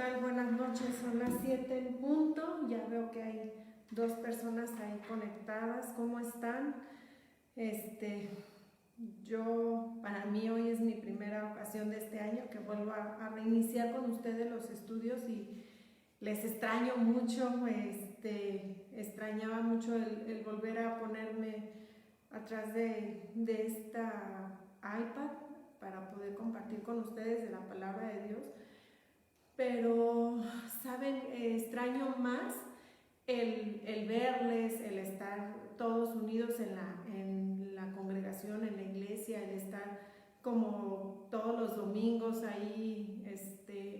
tal? Buenas noches, son las 7 en punto. Ya veo que hay 2 personas ahí conectadas. ¿Cómo están? Para mí hoy es mi primera ocasión de este año que vuelvo a reiniciar con ustedes los estudios y les extraño mucho. Extrañaba mucho el volver a ponerme atrás de esta iPad para poder compartir con ustedes de la palabra de Dios. Pero, ¿saben? Extraño más el verles, el estar todos unidos en la congregación, en la iglesia, el estar como todos los domingos ahí,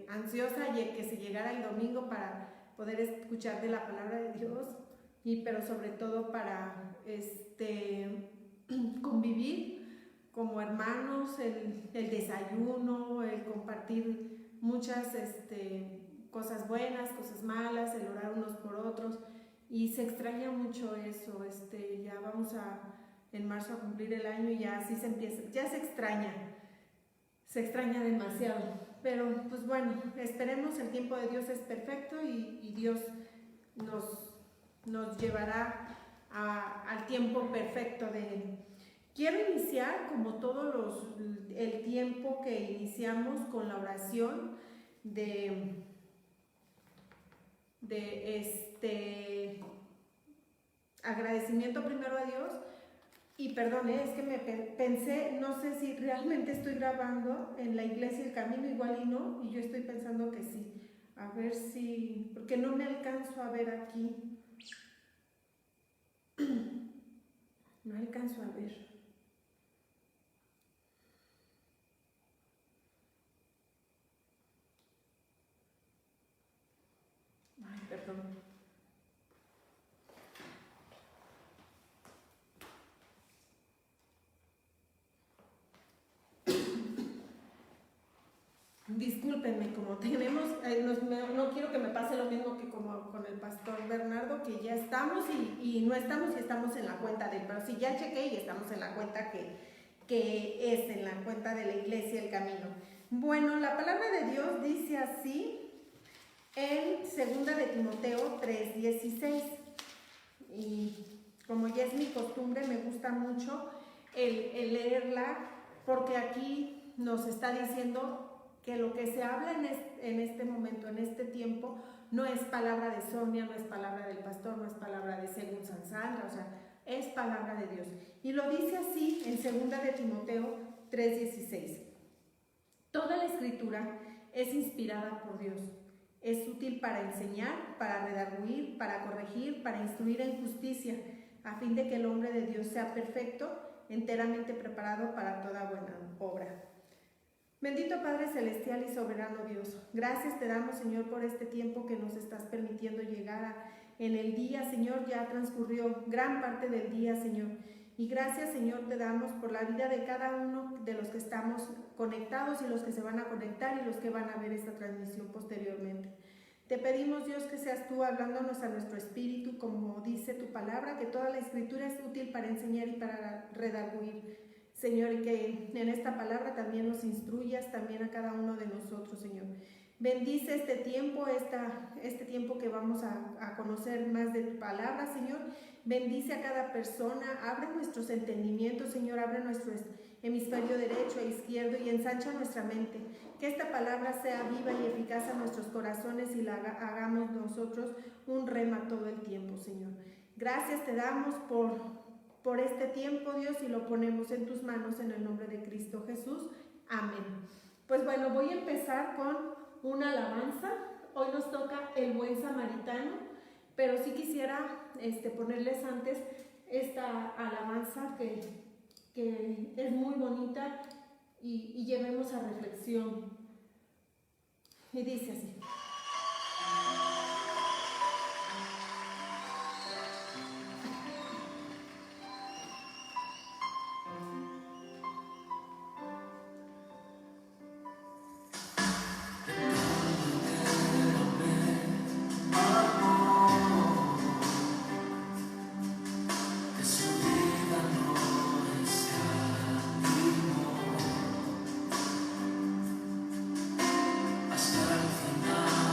ansiosa de que se llegara el domingo para poder escuchar de la palabra de Dios, pero sobre todo para convivir como hermanos, el desayuno, el compartir muchas cosas buenas, cosas malas, el orar unos por otros, y se extraña mucho eso. Ya vamos en marzo a cumplir el año y ya así se empieza, ya se extraña demasiado, pero pues bueno, esperemos, el tiempo de Dios es perfecto y Dios nos llevará al tiempo perfecto de Él. Quiero iniciar, como todos el tiempo que iniciamos, con la oración de agradecimiento primero a Dios. Y perdón, es que me pensé, no sé si realmente estoy grabando en la iglesia El Camino, igual y no, y yo estoy pensando que sí. A ver si, porque no me alcanzo a ver aquí. No alcanzo a ver. Ay, perdón. Discúlpenme, como tenemos, no quiero que me pase lo mismo que como con el pastor Bernardo, que ya estamos y no estamos y estamos en la cuenta de él, pero sí ya chequé y estamos en la cuenta que es en la cuenta de la iglesia El Camino. Bueno, la palabra de Dios dice así en 2 de Timoteo 3:16, y como ya es mi costumbre, me gusta mucho el leerla, porque aquí nos está diciendo que lo que se habla en este momento, en este tiempo, no es palabra de Sonia, no es palabra del pastor, no es palabra de según San Sandra, o sea, es palabra de Dios. Y lo dice así en 2 de Timoteo 3:16. Toda la escritura es inspirada por Dios. Es útil para enseñar, para redarguir, para corregir, para instruir en justicia, a fin de que el hombre de Dios sea perfecto, enteramente preparado para toda buena obra. Bendito Padre Celestial y Soberano Dios, gracias te damos, Señor, por este tiempo que nos estás permitiendo llegar en el día. Señor, ya transcurrió gran parte del día, Señor, y gracias, Señor, te damos por la vida de cada uno de los que estamos conectados y los que se van a conectar y los que van a ver esta transmisión posteriormente. Te pedimos, Dios, que seas tú hablándonos a nuestro espíritu, como dice tu palabra, que toda la escritura es útil para enseñar y para redarguir, Señor, y que en esta palabra también nos instruyas también a cada uno de nosotros, Señor. Bendice este tiempo, este tiempo que vamos a conocer más de tu palabra, Señor. Bendice a cada persona, abre nuestros entendimientos, Señor, abre nuestro hemisferio derecho e izquierdo y ensancha nuestra mente. Que esta palabra sea viva y eficaz a nuestros corazones y la hagamos nosotros un rema todo el tiempo, Señor. Gracias te damos por este tiempo, Dios, y lo ponemos en tus manos en el nombre de Cristo Jesús. Amén. Pues bueno, voy a empezar con una alabanza. Hoy nos toca el buen samaritano, pero sí quisiera ponerles antes esta alabanza que es muy bonita y llevemos a reflexión. Y dice así. Hasta el final.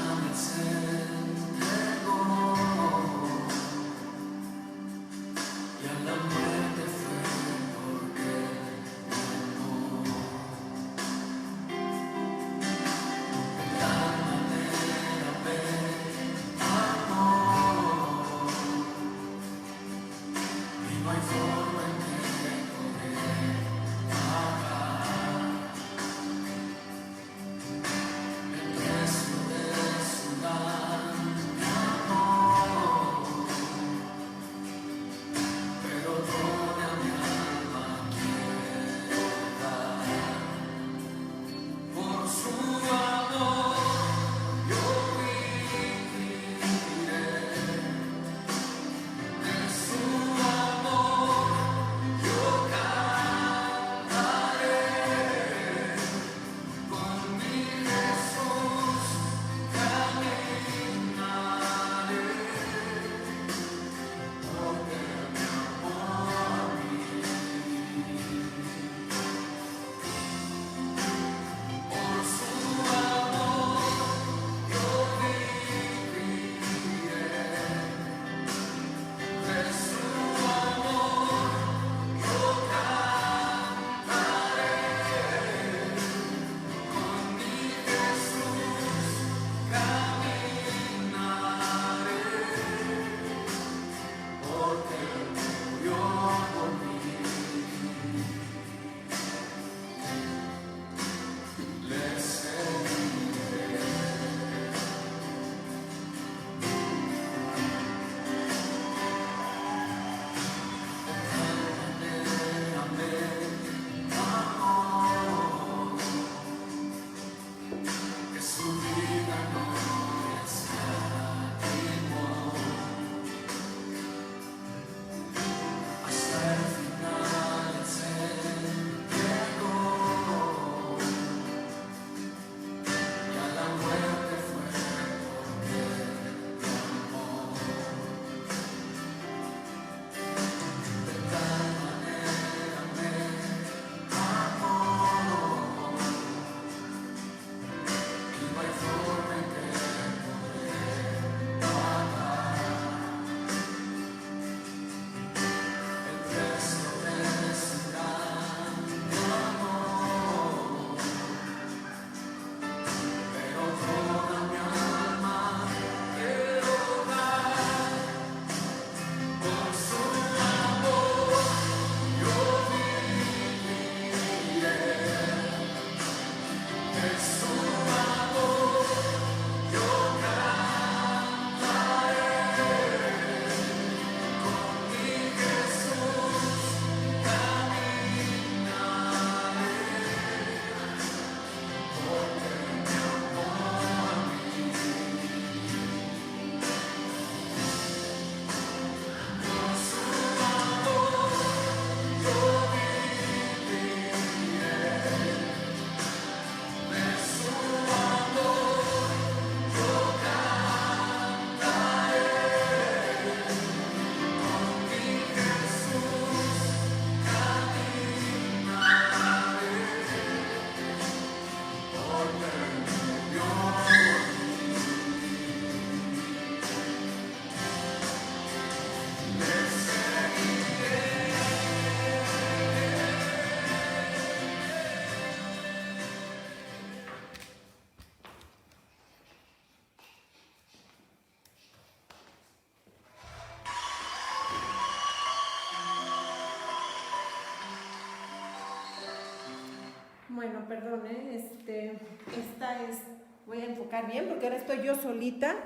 Bueno, perdón, esta es, voy a enfocar bien porque ahora estoy yo solita.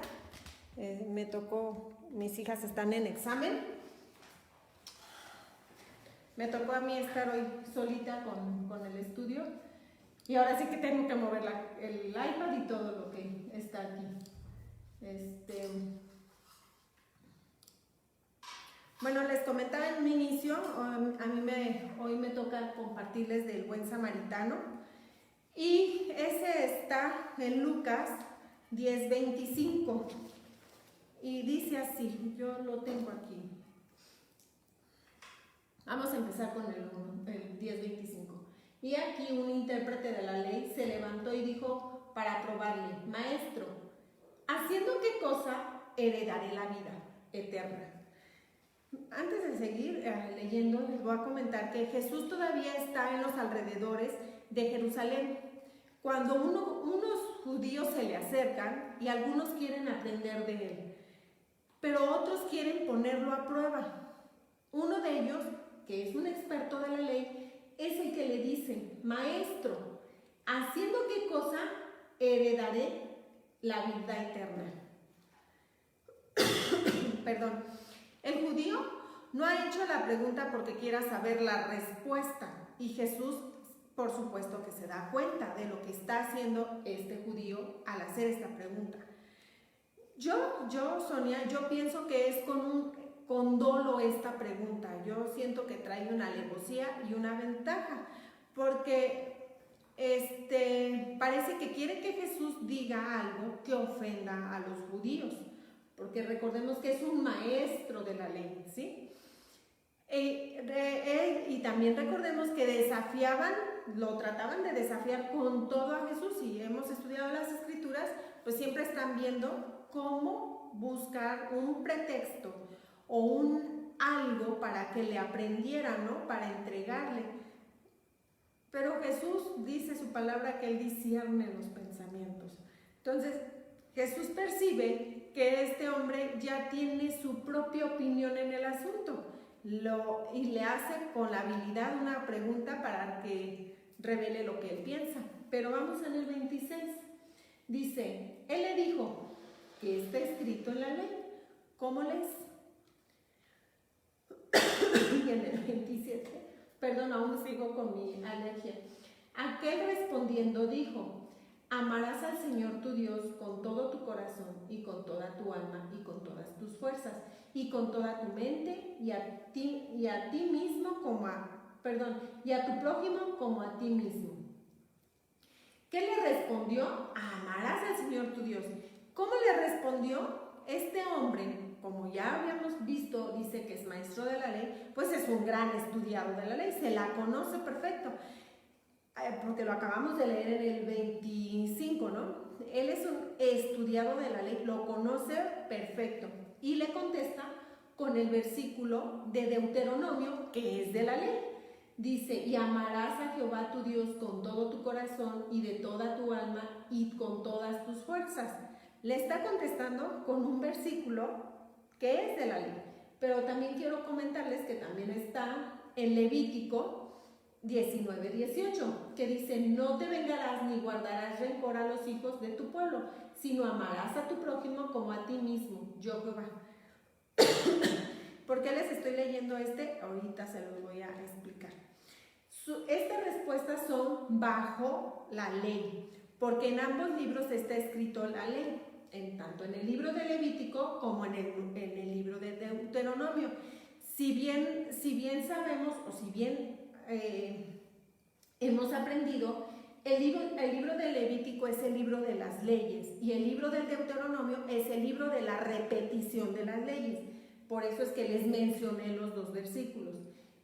Me tocó, mis hijas están en examen. Me tocó a mí estar hoy solita con el estudio. Y ahora sí que tengo que mover el iPad y todo lo que está aquí. Bueno, les comentaba en un inicio, hoy me toca compartirles del buen samaritano. Y ese está en Lucas 10:25. Y dice así, yo lo tengo aquí. Vamos a empezar con el 10:25. Y aquí un intérprete de la ley se levantó y dijo para probarle: Maestro, ¿haciendo qué cosa heredaré la vida eterna? Antes de seguir leyendo, les voy a comentar que Jesús todavía está en los alrededores de Jerusalén, cuando unos judíos se le acercan y algunos quieren aprender de él, pero otros quieren ponerlo a prueba. Uno de ellos, que es un experto de la ley, es el que le dice: Maestro, ¿haciendo qué cosa heredaré la vida eterna? Perdón. El judío no ha hecho la pregunta porque quiera saber la respuesta, y Jesús, por supuesto, que se da cuenta de lo que está haciendo este judío al hacer esta pregunta. Sonia, yo pienso que es con dolo esta pregunta. Yo siento que trae una alevosía y una ventaja, porque parece que quiere que Jesús diga algo que ofenda a los judíos, porque recordemos que es un maestro de la ley, ¿sí? Y también recordemos que lo trataban de desafiar con todo a Jesús. Si hemos estudiado las Escrituras, pues siempre están viendo cómo buscar un pretexto o algo para que le aprendieran, ¿no? Para entregarle. Pero Jesús dice su palabra que Él discierne los pensamientos. Entonces, Jesús percibe que este hombre ya tiene su propia opinión en el asunto y le hace con la habilidad una pregunta para que revele lo que él piensa. Pero vamos en el 26. Dice, él le dijo: ¿qué está escrito en la ley? ¿Cómo lees? Y en el 27, perdón, aún sigo con mi alergia. Aquel respondiendo dijo: amarás al Señor tu Dios con todo tu corazón y con toda tu alma y con todas tus fuerzas y con toda tu mente y a ti mismo y a tu prójimo como a ti mismo. ¿Qué le respondió? Amarás al Señor tu Dios. ¿Cómo le respondió? Este hombre, como ya habíamos visto, dice que es maestro de la ley, pues es un gran estudiado de la ley, se la conoce perfecto. Porque lo acabamos de leer en el 25, ¿no? Él es un estudiado de la ley, lo conoce perfecto, y le contesta con el versículo de Deuteronomio, que es de la ley. Dice: y amarás a Jehová tu Dios con todo tu corazón y de toda tu alma y con todas tus fuerzas. Le está contestando con un versículo que es de la ley, pero también quiero comentarles que también está en Levítico 19:18, que dice: no te vengarás ni guardarás rencor a los hijos de tu pueblo, sino amarás a tu prójimo como a ti mismo, yo Jehová. ¿Por qué les estoy leyendo Ahorita se los voy a explicar. Estas respuestas son bajo la ley, porque en ambos libros está escrito la ley, tanto en el libro de Levítico como en el libro de Deuteronomio. Si bien sabemos, o si bien hemos aprendido, el libro de Levítico es el libro de las leyes y el libro del Deuteronomio es el libro de la repetición de las leyes. Por eso es que les mencioné los dos versículos.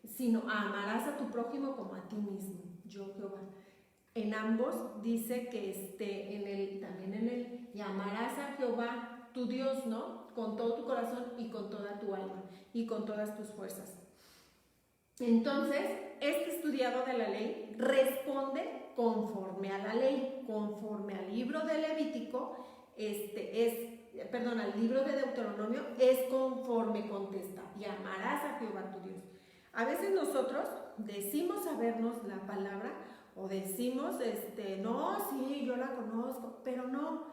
Sino amarás a tu prójimo como a ti mismo, yo Jehová. En ambos dice que también en el y amarás a Jehová tu Dios, ¿no? Con todo tu corazón y con toda tu alma y con todas tus fuerzas. Entonces, este estudiado de la ley responde conforme a la ley, conforme al libro de Levítico, al libro de Deuteronomio, es conforme contesta: y amarás a Jehová tu Dios. A veces nosotros decimos sabernos la palabra o decimos, no, sí, yo la conozco, pero no,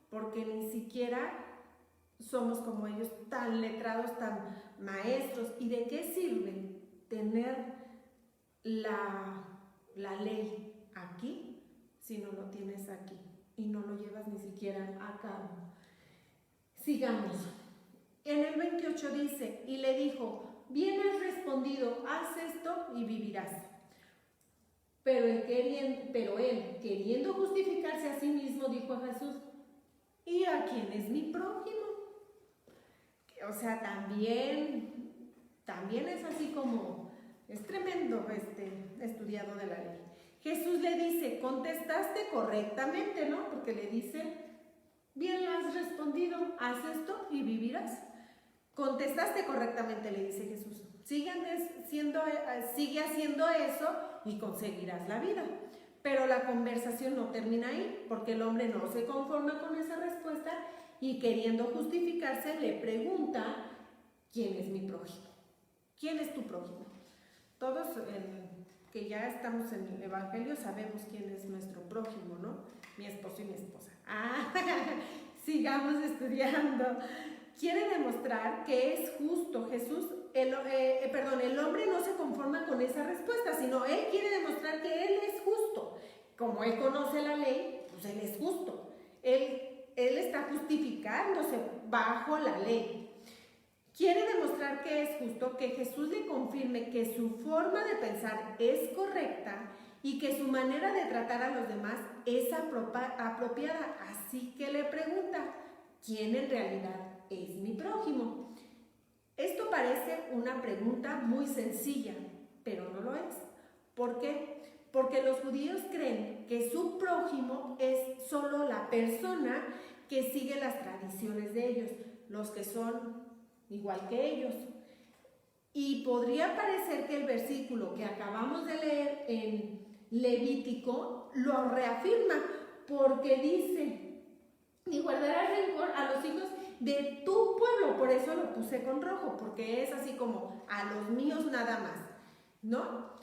porque ni siquiera somos como ellos, tan letrados, tan maestros. ¿Y de qué sirve tener la ley aquí si no lo tienes aquí y no lo llevas ni siquiera a cabo? Sigamos. En el 28 dice, y le dijo, bien has respondido, haz esto y vivirás. Pero él, queriendo justificarse a sí mismo, dijo a Jesús, ¿y a quién es mi prójimo? O sea, también es así como, es tremendo estudiado de la ley. Jesús le dice, contestaste correctamente, ¿no? Porque le dice, bien has respondido, haz esto y vivirás. Contestaste correctamente, le dice Jesús. Sigue haciendo eso y conseguirás la vida. Pero la conversación no termina ahí, porque el hombre no se conforma con esa respuesta y queriendo justificarse le pregunta, ¿quién es mi prójimo? ¿Quién es tu prójimo? Todos que ya estamos en el Evangelio sabemos quién es nuestro prójimo, ¿no? Mi esposo y mi esposa. Sigamos estudiando. Quiere demostrar que es justo. El hombre no se conforma con esa respuesta, sino él quiere demostrar que él es justo. Como él conoce la ley, pues él es justo. Él está justificándose bajo la ley. Quiere demostrar que es justo, que Jesús le confirme que su forma de pensar es correcta y que su manera de tratar a los demás es apropiada. Así que le pregunta, ¿quién en realidad es mi prójimo? Esto parece una pregunta muy sencilla, pero no lo es. ¿Por qué? Porque los judíos creen que su prójimo es solo la persona que sigue las tradiciones de ellos, los que son igual que ellos. Y podría parecer que el versículo que acabamos de leer en Levítico lo reafirma, porque dice, y guardarás rencor a los hijos de tu pueblo. Por eso lo puse con rojo, porque es así como a los míos nada más, ¿no?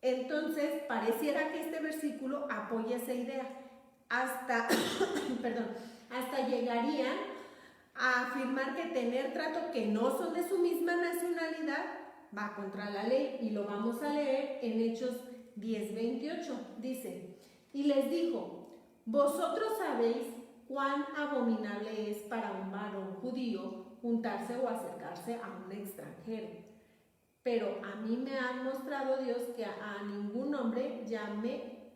Entonces pareciera que este versículo apoya esa idea. Hasta llegarían a afirmar que tener trato que no son de su misma nacionalidad va contra la ley, y lo vamos a leer en Hechos 10:28. Dice, y les dijo, vosotros sabéis cuán abominable es para un varón judío juntarse o acercarse a un extranjero, pero a mí me ha mostrado Dios que a ningún hombre llame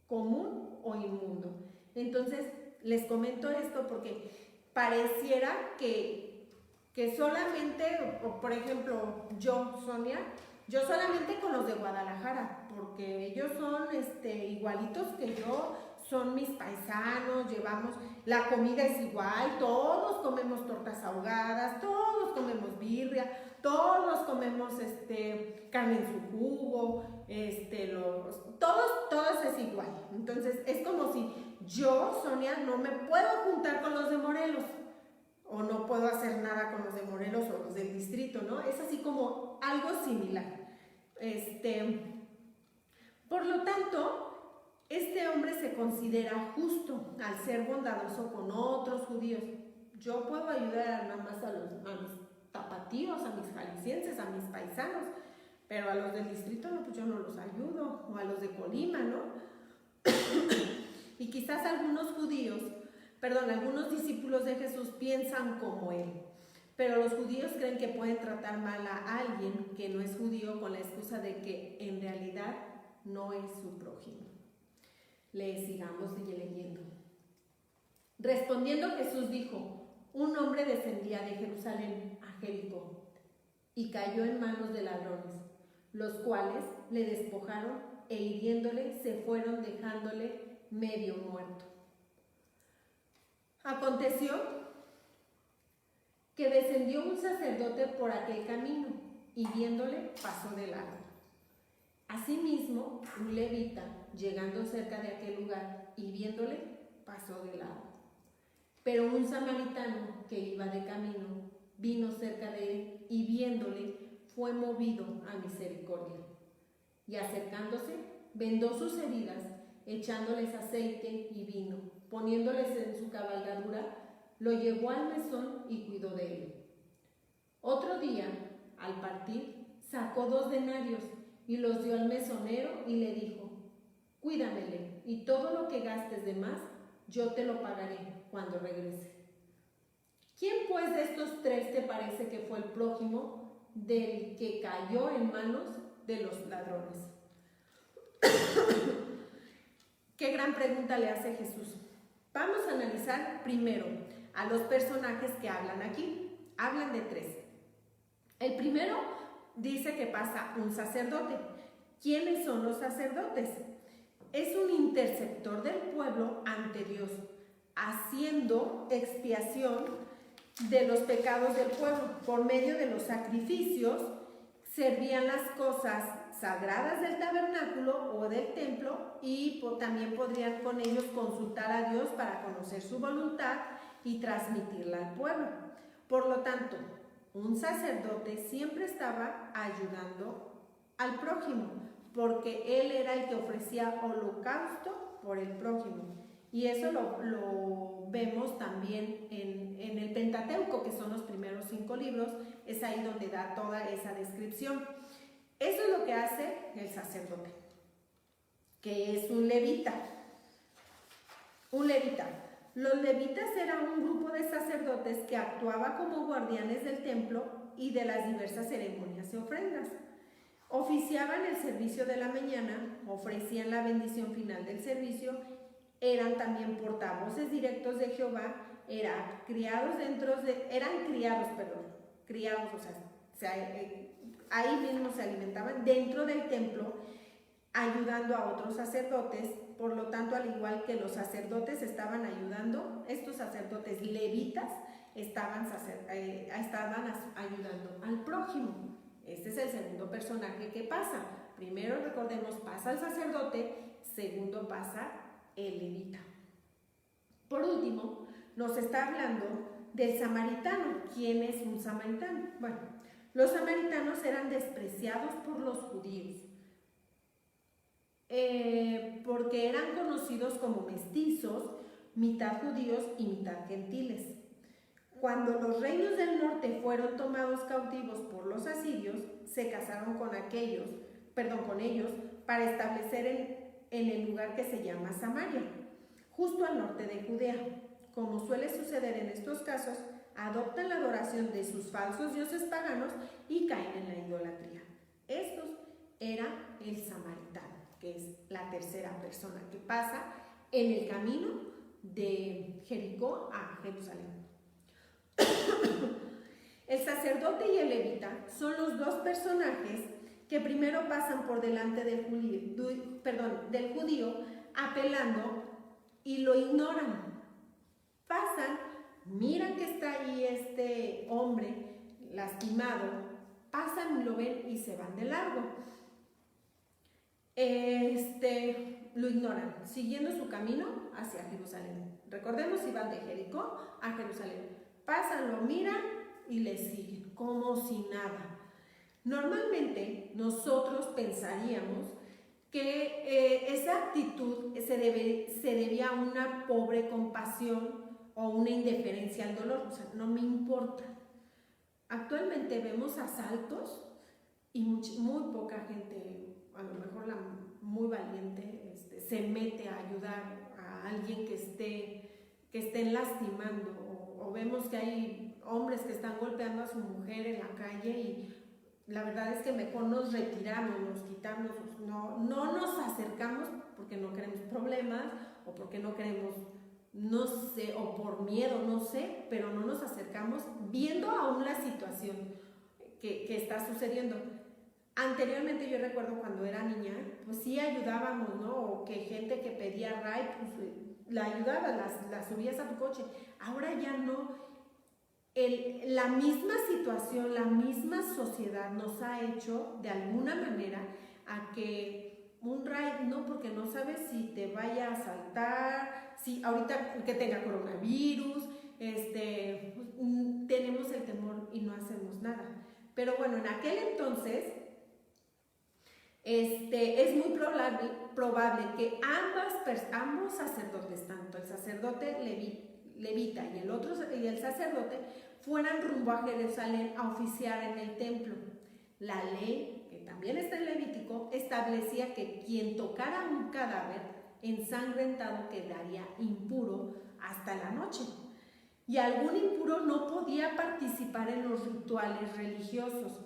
común o inmundo. Entonces les comento esto porque pareciera que solamente, por ejemplo, yo, Sonia, yo solamente con los de Guadalajara, porque ellos son igualitos que yo, son mis paisanos, llevamos, la comida es igual, todos comemos tortas ahogadas, todos comemos birria, todos comemos carne en su jugo, todos es igual. Entonces es como si yo, Sonia, no me puedo juntar con los de Morelos, o no puedo hacer nada con los de Morelos o los del distrito, ¿no? Es así como algo similar. Por lo tanto, este hombre se considera justo al ser bondadoso con otros judíos. Yo puedo ayudar nada más a mis tapatíos, a mis jaliscienses, a mis paisanos, pero a los del distrito no, pues yo no los ayudo, o a los de Colima, ¿no? Y quizás algunos discípulos de Jesús piensan como él, pero los judíos creen que pueden tratar mal a alguien que no es judío con la excusa de que en realidad no es su prójimo. Sigamos leyendo. Respondiendo Jesús dijo, un hombre descendía de Jerusalén a Jericó y cayó en manos de ladrones, los cuales le despojaron e hiriéndole se fueron dejándole medio muerto. Aconteció que descendió un sacerdote por aquel camino y viéndole pasó de largo. Asimismo, un levita, llegando cerca de aquel lugar y viéndole, pasó de largo. Pero un samaritano que iba de camino vino cerca de él y viéndole fue movido a misericordia. Y acercándose, vendó sus heridas echándoles aceite y vino, poniéndoles en su cabalgadura, lo llevó al mesón y cuidó de él. Otro día, al partir, sacó 2 denarios y los dio al mesonero y le dijo: cuídamele, y todo lo que gastes de más, yo te lo pagaré cuando regrese. ¿Quién pues de estos 3 te parece que fue el prójimo del que cayó en manos de los ladrones? Qué gran pregunta le hace Jesús. Vamos a analizar primero a los personajes que hablan aquí. Hablan de 3. El primero dice que pasa un sacerdote. ¿Quiénes son los sacerdotes? Es un interceptor del pueblo ante Dios, haciendo expiación de los pecados del pueblo. Por medio de los sacrificios, servían las cosas sagradas del tabernáculo o del templo y también podrían con ellos consultar a Dios para conocer su voluntad y transmitirla al pueblo. Por lo tanto, un sacerdote siempre estaba ayudando al prójimo, porque él era el que ofrecía holocausto por el prójimo. Y eso lo vemos también en el Pentateuco, que son los primeros 5 libros. Es ahí donde da toda esa descripción. Eso es lo que hace el sacerdote, que es un levita. Un levita. Los levitas eran un grupo de sacerdotes que actuaba como guardianes del templo y de las diversas ceremonias y ofrendas. Oficiaban el servicio de la mañana, ofrecían la bendición final del servicio, eran también portavoces directos de Jehová, eran criados, o sea, ahí mismo se alimentaban dentro del templo, ayudando a otros sacerdotes. Por lo tanto, al igual que los sacerdotes estaban ayudando, estos sacerdotes levitas estaban ayudando al prójimo. Este es el segundo personaje que pasa. Primero, recordemos, pasa el sacerdote. Segundo, pasa el levita. Por último, nos está hablando del samaritano. ¿Quién es un samaritano? Bueno, los samaritanos eran despreciados por los judíos, porque eran conocidos como mestizos, mitad judíos y mitad gentiles. Cuando los reinos del norte fueron tomados cautivos por los asirios, se casaron con ellos para establecer en el lugar que se llama Samaria, justo al norte de Judea. Como suele suceder en estos casos, adoptan la adoración de sus falsos dioses paganos y caen en la idolatría. Estos era el samaritano, que es la tercera persona que pasa en el camino de Jericó a Jerusalén. El sacerdote y el levita son los 2 personajes que primero pasan por delante del judío apelando y lo ignoran. Pasan, miran que está ahí este hombre lastimado, pasan y lo ven y se van de largo. Lo ignoran, siguiendo su camino hacia Jerusalén. Recordemos, si van de Jericó a Jerusalén. Pasan, lo miran y le siguen, como si nada. Normalmente nosotros pensaríamos que esa actitud se debía a una pobre compasión o una indiferencia al dolor, o sea, no me importa. Actualmente vemos asaltos y muy poca gente, a lo mejor la muy valiente, se mete a ayudar a alguien que estén lastimando, o vemos que hay hombres que están golpeando a su mujer en la calle y la verdad es que mejor nos retiramos, nos quitamos, no nos acercamos porque no queremos problemas o porque no queremos, no sé, o por miedo, no sé, pero no nos acercamos viendo aún la situación que está sucediendo. Anteriormente yo recuerdo cuando era niña, pues sí ayudábamos, ¿no? O que gente que pedía ride, pues la ayudaba, la subías a tu coche. Ahora ya no. La misma situación, la misma sociedad nos ha hecho de alguna manera a que un ride, no, porque no sabes si te vaya a asaltar, si ahorita que tenga coronavirus, tenemos el temor y no hacemos nada. Pero bueno, en aquel entonces es muy probable que ambos sacerdotes, tanto el sacerdote levita y el sacerdote, fueran rumbo a Jerusalén a oficiar en el templo. La ley, que también está en Levítico, establecía que quien tocara un cadáver ensangrentado quedaría impuro hasta la noche, y algún impuro no podía participar en los rituales religiosos.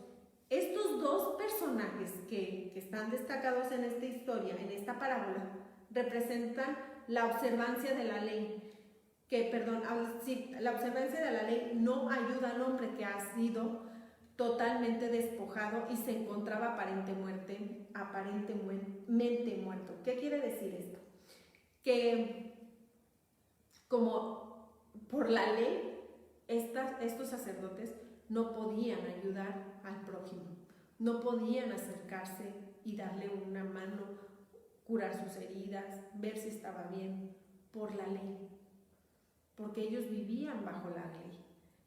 Estos dos personajes que están destacados en esta historia, en esta parábola, representan la observancia de la ley. La observancia de la ley no ayuda al hombre que ha sido totalmente despojado y se encontraba aparentemente muerto. ¿Qué quiere decir esto? Que como por la ley, estos sacerdotes no podían ayudar al prójimo, no podían acercarse y darle una mano, curar sus heridas, ver si estaba bien, por la ley, porque ellos vivían bajo la ley.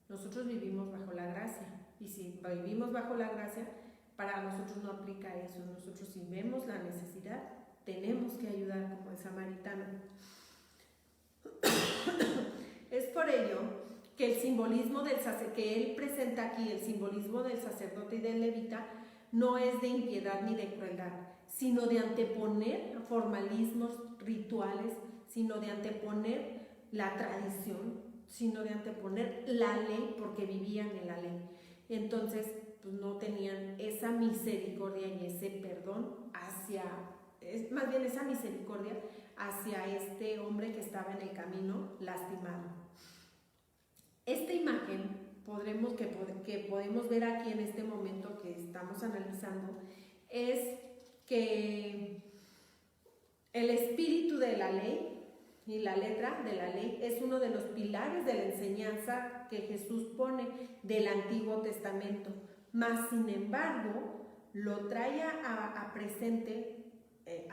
Nosotros vivimos bajo la gracia, y si vivimos bajo la gracia, para nosotros no aplica eso. Nosotros, si vemos la necesidad, tenemos que ayudar como el samaritano. Es por ello que el simbolismo que él presenta aquí, el simbolismo del sacerdote y del levita, no es de impiedad ni de crueldad, sino de anteponer formalismos rituales, sino de anteponer la tradición, sino de anteponer la ley, porque vivían en la ley. Entonces, pues no tenían esa misericordia y ese perdón más bien esa misericordia hacia este hombre que estaba en el camino lastimado. Esta imagen que podemos ver aquí en este momento que estamos analizando es que el espíritu de la ley y la letra de la ley es uno de los pilares de la enseñanza que Jesús pone del Antiguo Testamento, mas sin embargo lo trae a presente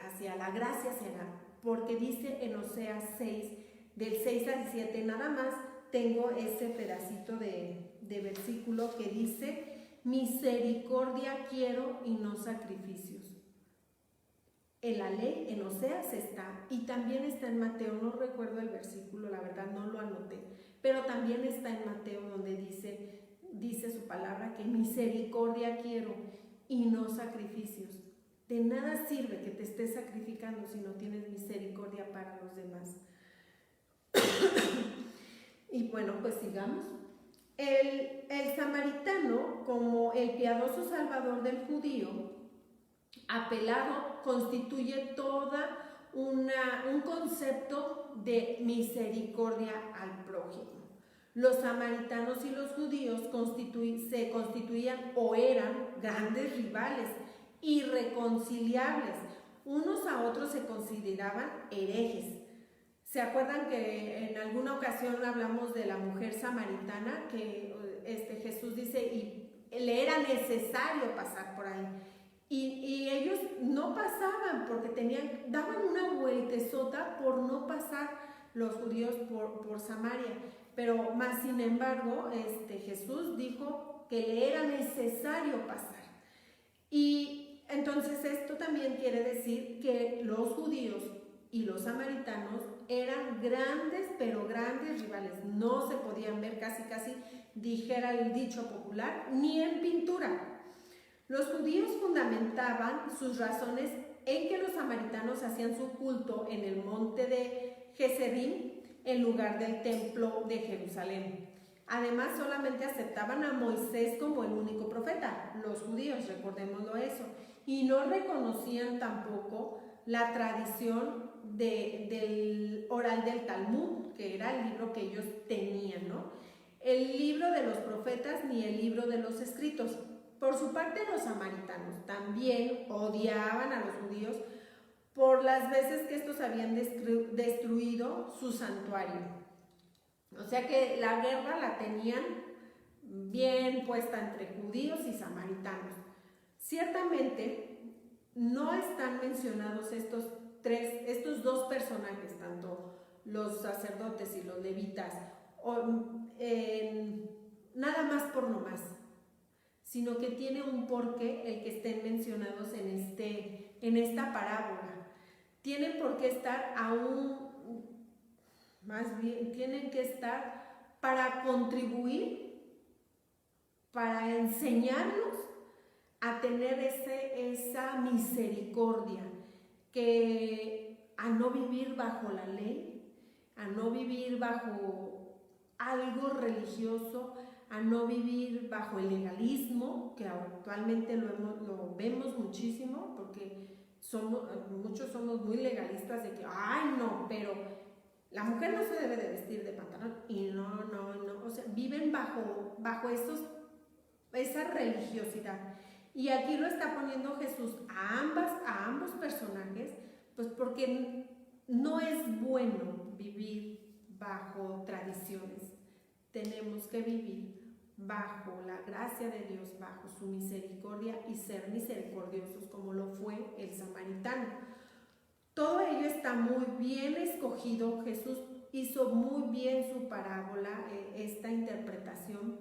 hacia la gracia será, porque dice en Oseas 6, del 6 al 7, nada más tengo ese pedacito de versículo que dice: misericordia quiero y no sacrificios. En la ley, en Oseas está, y también está en Mateo, no recuerdo el versículo, la verdad no lo anoté, pero también está en Mateo donde dice su palabra que misericordia quiero y no sacrificios. De nada sirve que te estés sacrificando si no tienes misericordia para los demás. Y bueno, pues sigamos. El samaritano, como el piadoso salvador del judío, apelado, constituye toda un concepto de misericordia al prójimo. Los samaritanos y los judíos se constituían o eran grandes rivales, irreconciliables. Unos a otros se consideraban herejes. ¿Se acuerdan que en alguna ocasión hablamos de la mujer samaritana? Que Jesús dice, y le era necesario pasar por ahí. Y ellos no pasaban porque daban una vueltezota por no pasar los judíos por Samaria. Pero más sin embargo, Jesús dijo que le era necesario pasar. Y entonces esto también quiere decir que los judíos y los samaritanos eran grandes, pero grandes rivales. No se podían ver casi, dijera el dicho popular, ni en pintura. Los judíos fundamentaban sus razones en que los samaritanos hacían su culto en el monte de Geserim en lugar del templo de Jerusalén. Además, solamente aceptaban a Moisés como el único profeta, los judíos, recordémoslo eso, y no reconocían tampoco la tradición del oral del Talmud, que era el libro que ellos tenían, ¿no? El libro de los profetas ni el libro de los escritos. Por su parte, los samaritanos también odiaban a los judíos por las veces que estos habían destruido su santuario. O sea que la guerra la tenían bien puesta entre judíos y samaritanos. Ciertamente no están mencionados estos dos personajes, tanto los sacerdotes y los levitas, nada más por nomás, sino que tiene un porqué el que estén mencionados en esta parábola. tienen por qué estar más bien tienen que estar para contribuir, para enseñarnos a tener esa misericordia, que a no vivir bajo la ley, a no vivir bajo algo religioso, a no vivir bajo el legalismo, que actualmente lo vemos muchísimo, porque muchos somos muy legalistas de que, ay no, pero la mujer no se debe de vestir de pantalón, y no, o sea, viven bajo esa religiosidad. Y aquí lo está poniendo Jesús a ambos personajes, pues porque no es bueno vivir bajo tradiciones. Tenemos que vivir bajo la gracia de Dios, bajo su misericordia, y ser misericordiosos como lo fue el samaritano. Todo ello está muy bien escogido. Jesús hizo muy bien su parábola, esta interpretación,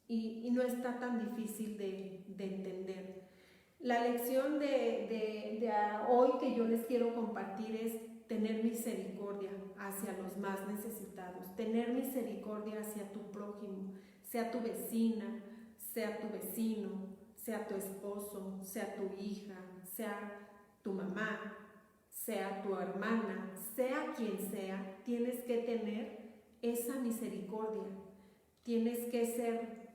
y no está tan difícil de entender. La lección de hoy que yo les quiero compartir es tener misericordia hacia los más necesitados, tener misericordia hacia tu prójimo, sea tu vecina, sea tu vecino, sea tu esposo, sea tu hija, sea tu mamá, sea tu hermana, sea quien sea. Tienes que tener esa misericordia, tienes que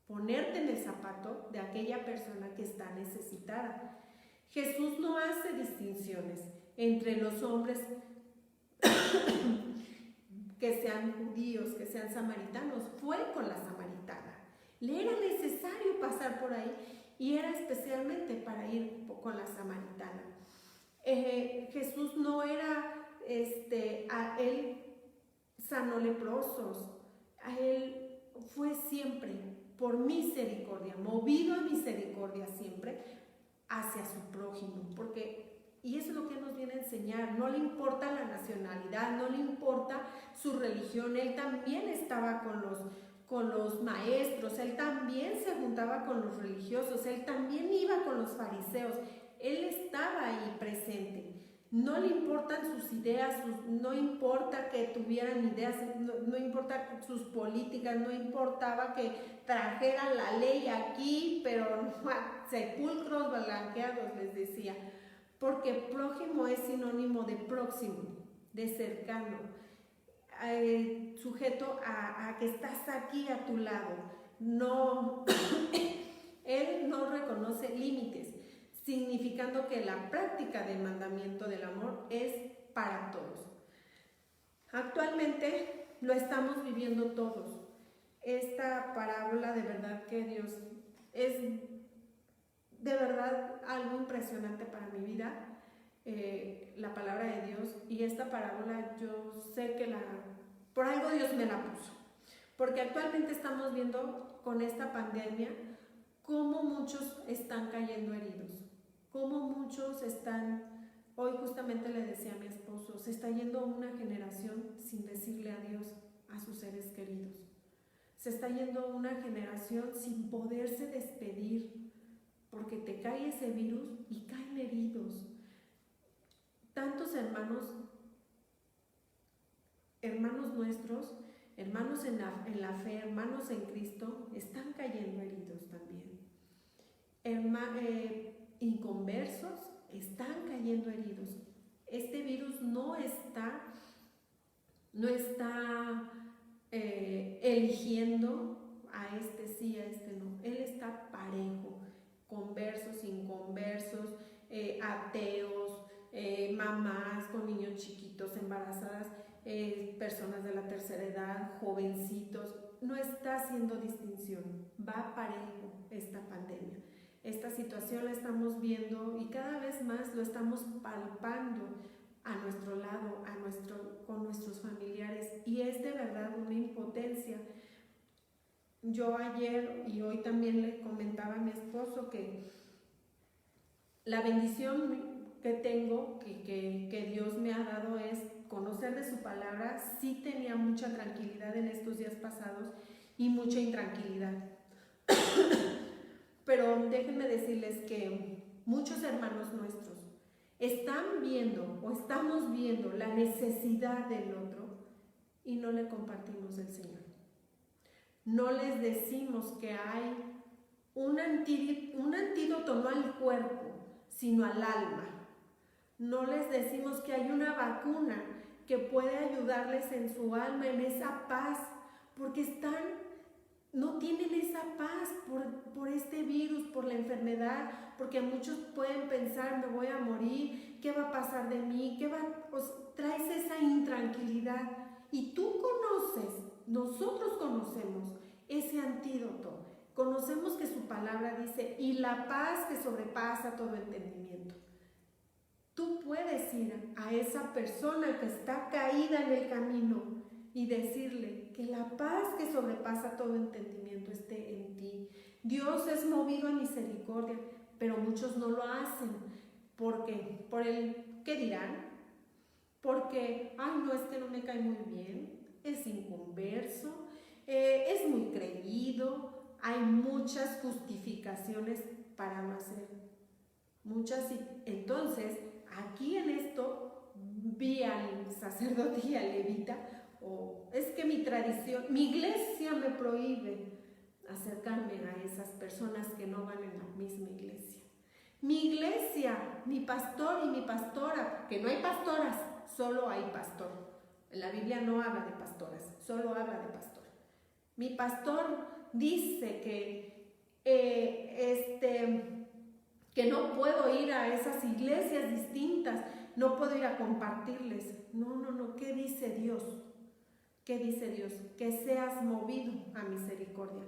ponerte en el zapato de aquella persona que está necesitada. Jesús no hace distinciones entre los hombres que sean judíos, que sean samaritanos. Fue con la samaritana. Le era necesario pasar por ahí, y era especialmente para ir con la samaritana. Jesús no era, a él sanó leprosos, a él fue siempre por misericordia, movido a misericordia siempre hacia su prójimo, y eso es lo que nos viene a enseñar. No le importa la nacionalidad, no le importa su religión. Él también estaba con los maestros, él también se juntaba con los religiosos, él también iba con los fariseos, él estaba ahí presente. No le importan sus ideas, no importa que tuvieran ideas, no importa sus políticas, no importaba que trajeran la ley aquí, pero sepulcros blanqueados, les decía, porque prójimo es sinónimo de próximo, de cercano, sujeto a que estás aquí a tu lado. No, él no reconoce límites, significando que la práctica del mandamiento del amor es para todos. Actualmente lo estamos viviendo todos. Esta parábola, de verdad que Dios, es de verdad algo impresionante para mi vida, la palabra de Dios. Y esta parábola yo sé que por algo Dios me la puso, porque actualmente estamos viendo con esta pandemia cómo muchos están cayendo heridos, cómo muchos están, hoy justamente le decía a mi esposo, se está yendo una generación sin decirle adiós a sus seres queridos, se está yendo una generación sin poderse despedir, porque te cae ese virus y caen heridos. Tantos hermanos nuestros, hermanos en la fe, hermanos en Cristo, están cayendo heridos también. Inconversos están cayendo heridos. Este virus no está eligiendo a este sí, a este no. Él está parejo, conversos, inconversos, ateos, mamás con niños chiquitos, embarazadas, personas de la tercera edad, jovencitos. No está haciendo distinción, va parejo esta pandemia. Esta situación la estamos viendo y cada vez más lo estamos palpando a nuestro lado, con nuestros familiares, y es de verdad una impotencia. Yo ayer y hoy también le comentaba a mi esposo que la bendición que tengo, que Dios me ha dado, es conocer de su palabra. Sí tenía mucha tranquilidad en estos días pasados y mucha intranquilidad. Pero déjenme decirles que muchos hermanos nuestros están viendo o estamos viendo la necesidad del otro y no le compartimos el Señor. No les decimos que hay un antídoto no al cuerpo, sino al alma. No les decimos que hay una vacuna que puede ayudarles en su alma, en esa paz, porque no tienen esa paz por este virus, por la enfermedad, porque muchos pueden pensar, me voy a morir, ¿qué va a pasar de mí? Traes esa intranquilidad y tú conoces, nosotros conocemos ese antídoto, conocemos que su palabra dice, y la paz que sobrepasa todo entendimiento. Tú puedes ir a esa persona que está caída en el camino y decirle que la paz que sobrepasa todo entendimiento esté en ti. Dios es movido a misericordia, pero muchos no lo hacen. ¿Por qué? Por el ¿qué dirán? Porque, no, es que no me cae muy bien, es inconverso, es muy creído. Hay muchas justificaciones para no hacer. Entonces, aquí en esto vi al sacerdote y al levita, es que mi tradición, mi iglesia me prohíbe acercarme a esas personas que no van en la misma iglesia. Mi iglesia, mi pastor y mi pastora, que no hay pastoras, solo hay pastor. En la Biblia no habla de pastoras, solo habla de pastor. Mi pastor dice que no puedo ir a esas iglesias distintas, no puedo ir a compartirles. No, ¿qué dice Dios? ¿Qué dice Dios? Que seas movido a misericordia.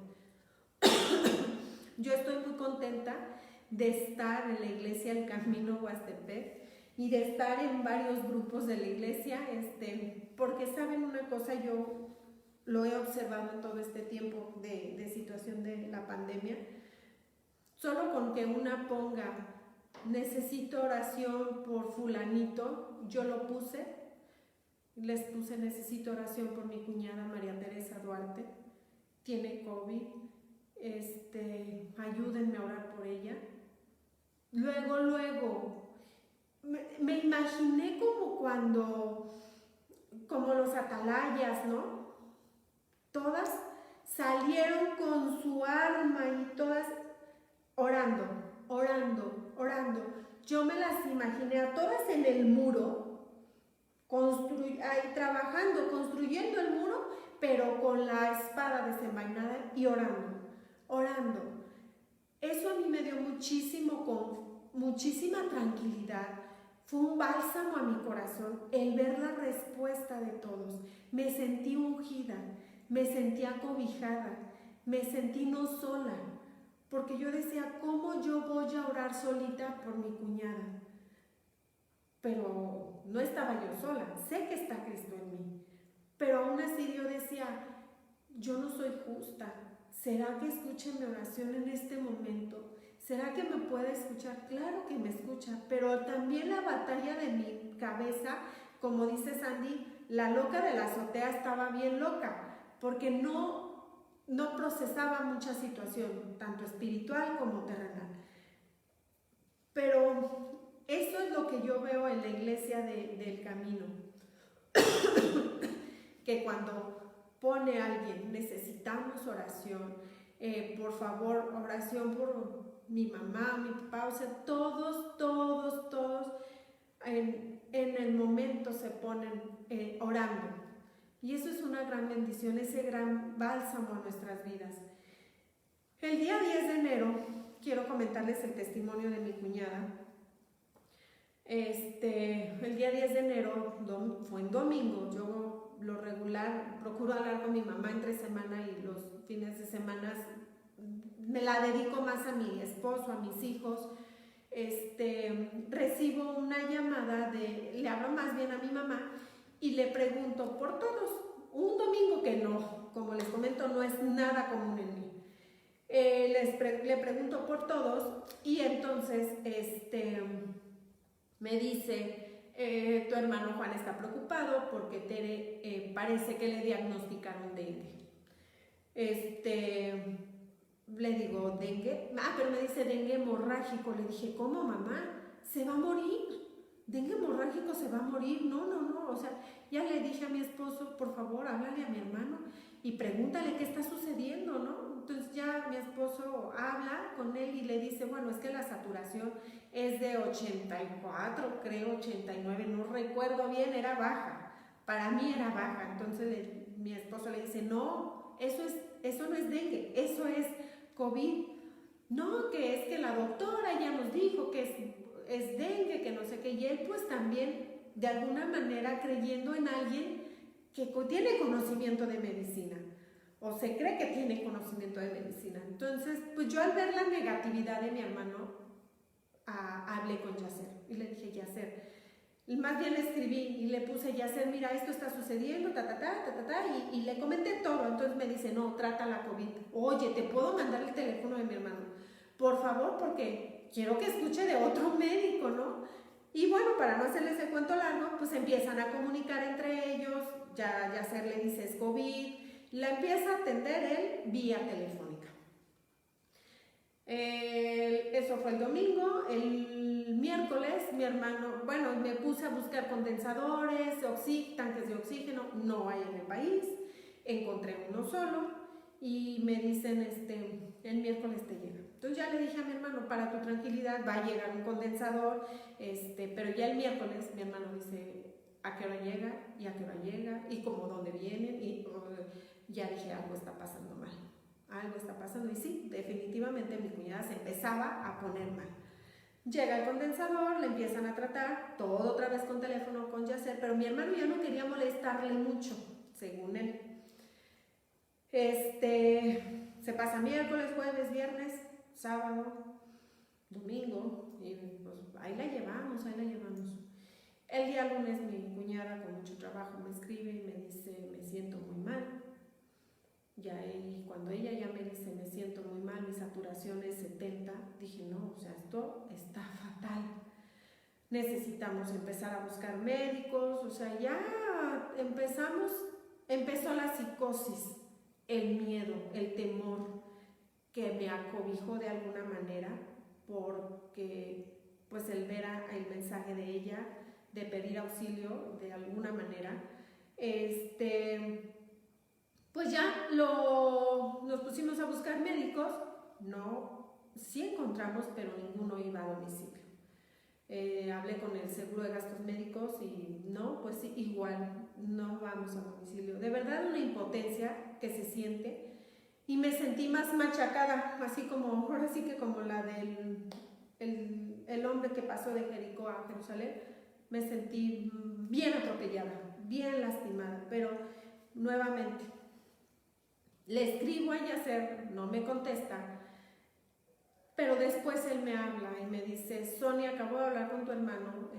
Yo estoy muy contenta de estar en la iglesia El Camino Huastepec y de estar en varios grupos de la iglesia, porque saben una cosa, yo lo he observado en todo este tiempo de situación de la pandemia. Solo con que una ponga, necesito oración por fulanito, yo lo puse, les puse, necesito oración por mi cuñada María Teresa Duarte, tiene COVID, ayúdenme a orar por ella. Luego, me imaginé como los atalayas, ¿no? Todas salieron con su arma y todas orando. Yo me las imaginé a todas en el muro, ahí trabajando, construyendo el muro, pero con la espada desenvainada y orando. Eso a mí me dio muchísima tranquilidad. Fue un bálsamo a mi corazón el ver la respuesta de todos. Me sentí ungida, me sentí acobijada, me sentí no sola. Porque yo decía, ¿cómo yo voy a orar solita por mi cuñada? Pero no estaba yo sola, sé que está Cristo en mí. Pero aún así yo decía, yo no soy justa. ¿Será que escuche mi oración en este momento? ¿Será que me puede escuchar? Claro que me escucha, pero también la batalla de mi cabeza, como dice Sandy, la loca de la azotea estaba bien loca, porque no procesaba mucha situación, tanto espiritual como terrenal. Pero eso es lo que yo veo en la iglesia del Camino. Que cuando pone a alguien, necesitamos oración, por favor, oración por mi mamá, mi papá, o sea, todos en el momento se ponen orando. Y eso es una gran bendición, ese gran bálsamo a nuestras vidas. El día 10 de enero, quiero comentarles el testimonio de mi cuñada. El día 10 de enero fue en domingo. Yo lo regular procuro hablar con mi mamá entre semana y los fines de semana me la dedico más a mi esposo, a mis hijos. Recibo una llamada le hablo más bien a mi mamá y le pregunto por todos. Un domingo que no, como les comento, no es nada común en mí. Le pregunto por todos y entonces me dice, tu hermano Juan está preocupado porque Tere parece que le diagnosticaron dengue. Le digo, ¿dengue? Pero me dice dengue hemorrágico. Le dije, ¿cómo, mamá? Se va a morir. dengue hemorrágico, se va a morir. No, no, no. O sea, ya le dije a mi esposo, por favor, háblale a mi hermano y pregúntale qué está sucediendo, ¿no? Entonces ya mi esposo habla con él y le dice, bueno, es que la saturación es de 84, creo 89, no recuerdo bien, era baja. Para mí era baja. Entonces mi esposo le dice, no, eso no es dengue, eso es COVID. No, que es que la doctora ya nos dijo que es dengue, que no sé qué, y él pues también de alguna manera creyendo en alguien que tiene conocimiento de medicina, o se cree que tiene conocimiento de medicina. Entonces, pues yo al ver la negatividad de mi hermano, hablé con Yacer y le dije, Yacer, más bien le escribí y le puse, Yacer, mira, esto está sucediendo, y le comenté todo. Entonces me dice, no, trata la COVID. Oye, ¿te puedo mandar el teléfono de mi hermano? Por favor, porque quiero que escuche de otro médico, ¿no? Y bueno, para no hacerles el cuento largo, pues empiezan a comunicar entre ellos, Yacer le dice, es COVID, la empieza a atender él vía telefónica. Eso fue el domingo. El miércoles mi hermano, bueno, me puse a buscar condensadores, tanques de oxígeno, no hay en el país, encontré uno solo y me dicen, el miércoles te llega. Entonces ya le dije a mi hermano, para tu tranquilidad va a llegar un condensador, pero ya el miércoles mi hermano dice, ¿a qué hora llega? ¿Y a qué hora llega? ¿Y cómo dónde vienen? Y ya dije, algo está pasando mal. Algo está pasando, y sí, definitivamente mi cuñada se empezaba a poner mal. Llega el condensador, le empiezan a tratar, todo otra vez con teléfono, con Yacer, pero mi hermano ya no quería molestarle mucho, según él. Se pasa miércoles, jueves, viernes, sábado, domingo, y pues ahí la llevamos. El día lunes mi cuñada con mucho trabajo me escribe y me dice, me siento muy mal. Cuando ella ya me dice, me siento muy mal, mi saturación es 70, dije, no, o sea, esto está fatal. Necesitamos empezar a buscar médicos, o sea, ya empezó la psicosis, el miedo, el temor que me acobijó de alguna manera, porque pues el ver el mensaje de ella, de pedir auxilio de alguna manera, pues ya nos pusimos a buscar médicos, sí encontramos, pero ninguno iba a domicilio. Hablé con el seguro de gastos médicos y no, pues sí, igual, no vamos a domicilio. De verdad una impotencia que se siente y me sentí más machacada, así como, ahora sí que como la del el hombre que pasó de Jericó a Jerusalén, me sentí bien atropellada, bien lastimada, pero nuevamente le escribo a Yacer, no me contesta, pero después él me habla y me dice, Sonia, acabo de hablar con tu hermano,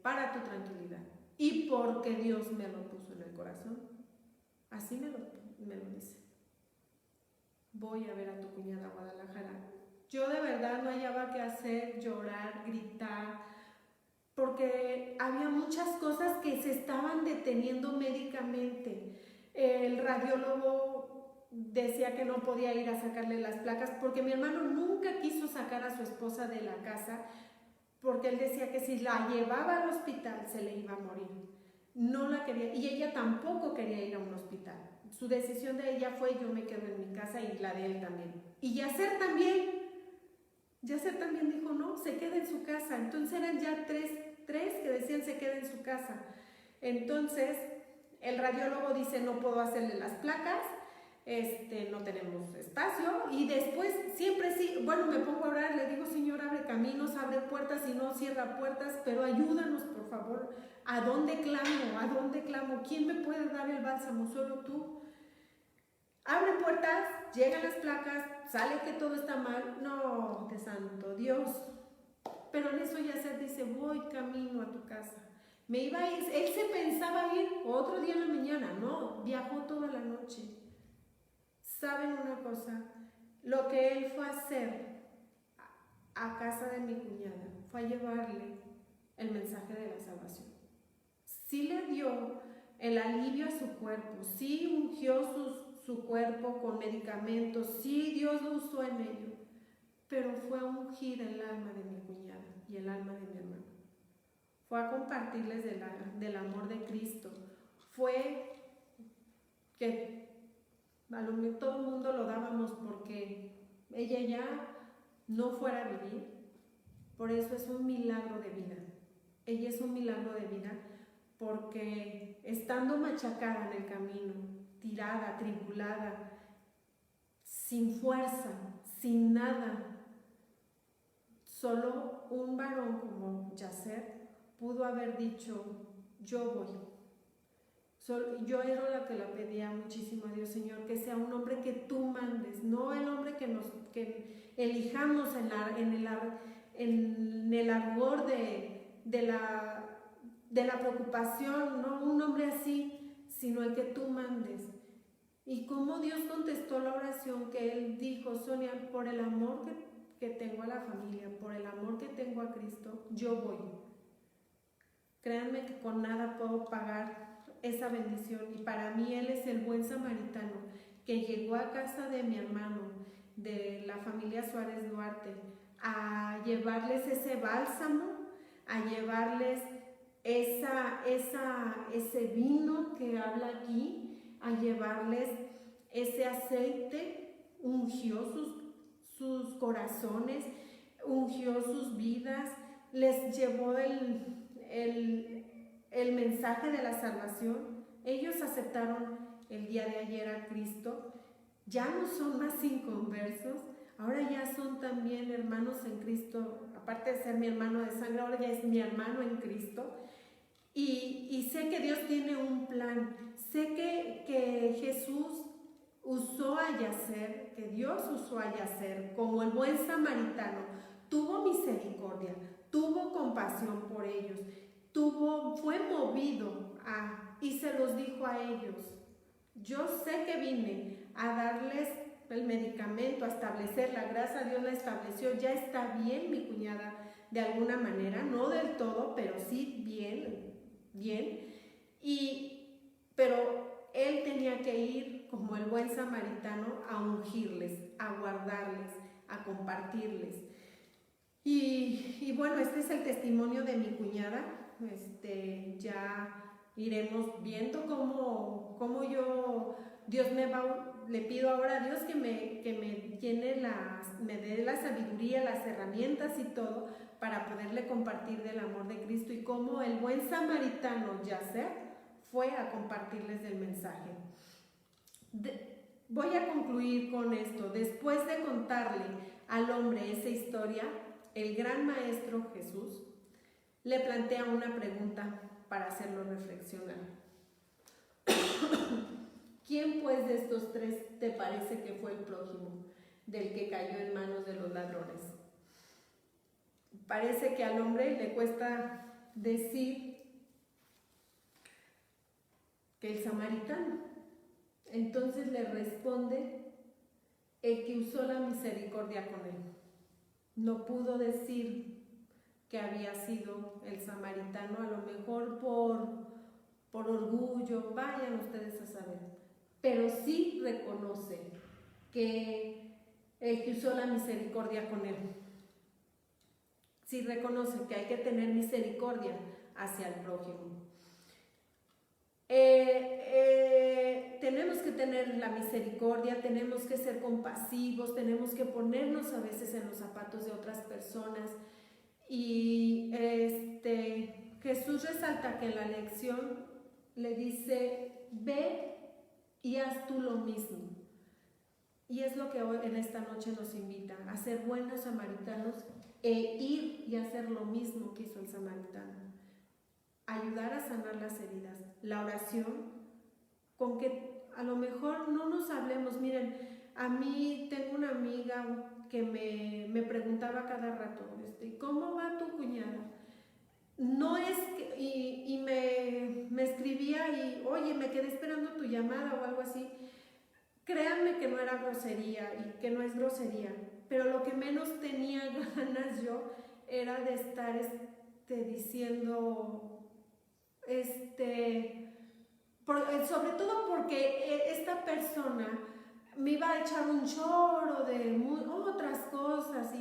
para tu tranquilidad. Y porque Dios me lo puso en el corazón, así me lo dice. Voy a ver a tu cuñada a Guadalajara. Yo de verdad no hallaba qué hacer, llorar, gritar, porque había muchas cosas que se estaban deteniendo médicamente. El radiólogo decía que no podía ir a sacarle las placas porque mi hermano nunca quiso sacar a su esposa de la casa porque él decía que si la llevaba al hospital se le iba a morir. No la quería, y ella tampoco quería ir a un hospital. Su decisión de ella fue, yo me quedo en mi casa, y la de él también. Y Yacer también dijo, no, se queda en su casa. Entonces eran ya tres que decían se queda en su casa. Entonces el radiólogo dice, no puedo hacerle las placas, no tenemos espacio. Y después siempre sí, bueno, me pongo a orar, le digo, Señor, abre caminos, abre puertas, y no cierra puertas, pero ayúdanos, por favor. ¿A dónde clamo? ¿Quién me puede dar el bálsamo? Solo tú. Abre puertas, llegan las placas, sale que todo está mal. No, de santo Dios. Pero en eso Yacer dice, voy camino a tu casa. Me iba a ir, él se pensaba ir otro día en la mañana, no, viajó toda la noche. ¿Saben una cosa? Lo que él fue a hacer a casa de mi cuñada fue a llevarle el mensaje de la salvación. Sí le dio el alivio a su cuerpo, sí ungió su cuerpo con medicamentos, sí Dios lo usó en ello, pero fue a ungir el alma de mi cuñada y el alma de mi hermano. fue a compartirles del amor de Cristo, fue que a lo mejor todo el mundo lo dábamos porque ella ya no fuera a vivir. Por eso es un milagro de vida. Ella es un milagro de vida porque estando machacada en el camino, tirada, tribulada, sin fuerza, sin nada, solo un varón como Yacer pudo haber dicho, yo voy. Yo era la que la pedía muchísimo a Dios, Señor, que sea un hombre que tú mandes, no el hombre que elijamos en el ardor de la preocupación, no un hombre así, sino el que tú mandes. Y cómo Dios contestó la oración que él dijo, Sonia, por el amor que tengo a la familia, por el amor que tengo a Cristo, yo voy. Créanme que con nada puedo pagar esa bendición, y para mí él es el buen samaritano que llegó a casa de mi hermano, de la familia Suárez Duarte, a llevarles ese bálsamo, a llevarles ese vino que habla aquí, a llevarles ese aceite, ungió sus corazones, ungió sus vidas, les llevó el mensaje de la salvación. Ellos aceptaron el día de ayer a Cristo, ya no son más inconversos, ahora ya son también hermanos en Cristo, aparte de ser mi hermano de sangre, ahora ya es mi hermano en Cristo. Y sé que Dios tiene un plan, sé que Jesús usó a Yacer, que Dios usó a Yacer como el buen samaritano, tuvo misericordia, tuvo compasión por ellos, fue movido y se los dijo a ellos, yo sé que vine a darles el medicamento, a establecer la gracia, Dios la estableció, ya está bien mi cuñada de alguna manera, no del todo, pero sí bien, pero él tenía que ir como el buen samaritano a ungirles, a guardarles, a compartirles. Y bueno, este es el testimonio de mi cuñada. Ya iremos viendo cómo Dios le pido ahora a Dios que me llene me dé la sabiduría, las herramientas y todo para poderle compartir del amor de Cristo, y cómo el buen samaritano Yacer fue a compartirles del mensaje. Voy a concluir con esto. Después de contarle al hombre esa historia, el gran maestro Jesús le plantea una pregunta para hacerlo reflexionar. ¿Quién pues de estos tres te parece que fue el prójimo del que cayó en manos de los ladrones? Parece que al hombre le cuesta decir que el samaritano. Entonces le responde el que usó la misericordia con él. No pudo decir que había sido el samaritano, a lo mejor por orgullo, vayan ustedes a saber, pero sí reconoce que el que usó la misericordia con él, sí reconoce que hay que tener misericordia hacia el prójimo. Tenemos que tener la misericordia, tenemos que ser compasivos, tenemos que ponernos a veces en los zapatos de otras personas. Y Jesús resalta que en la lección le dice, ve y haz tú lo mismo. Y es lo que hoy en esta noche nos invita, a ser buenos samaritanos e ir y hacer lo mismo que hizo el samaritano. Ayudar a sanar las heridas. La oración, con que a lo mejor no nos hablemos. Miren, a mí tengo una amiga que me preguntaba cada rato, ¿cómo va tu cuñada? No es que, y me escribía y, oye, me quedé esperando tu llamada o algo así. Créanme que no era grosería y que no es grosería, pero lo que menos tenía ganas yo era de estar diciendo, sobre todo porque esta persona me iba a echar un choro de otras cosas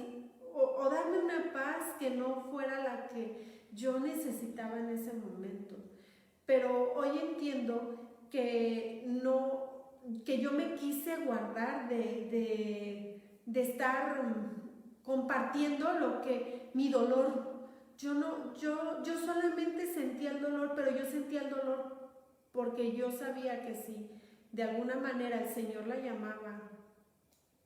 o darme una paz que no fuera la que yo necesitaba en ese momento. Pero hoy entiendo que yo me quise guardar de estar compartiendo mi dolor. Yo solamente sentía el dolor, pero yo sentía el dolor porque yo sabía que si de alguna manera el Señor la llamaba